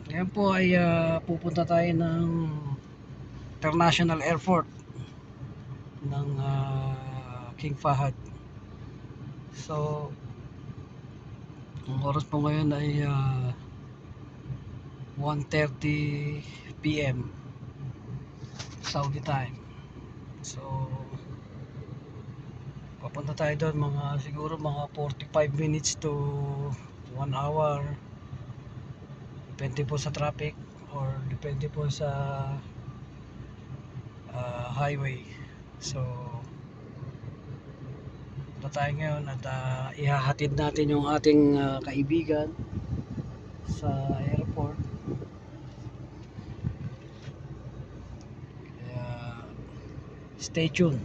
Ngayon po ay pupunta tayo ng International Airport ng King Fahad. So, ang oras po ngayon ay 1:30 PM Saudi time. So, papunta tayo doon siguro mga 45 minutes to 1 hour. Depende po sa traffic or depende po sa highway. So, punta tayo ngayon at ihahatid natin yung ating kaibigan sa airport. Kaya, stay tuned.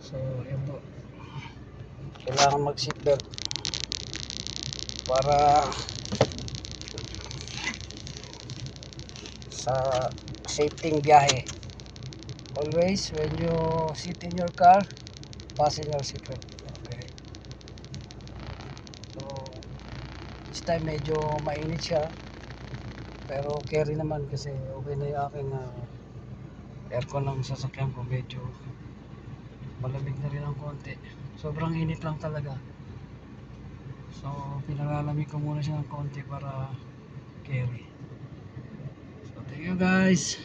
So, yun po. Kailangan mag-seatbelt para sa safety biyahe. Always, when you sit in your car, fasten your seatbelt. Okay. So, this time medyo mainit siya. Pero carry naman kasi okay na yung aking aircon ng sasakyan ko. Medyo malamig na rin ang konti. Sobrang init lang talaga. So, pinalalamig ko muna siya ng konti para carry. So, thank you guys.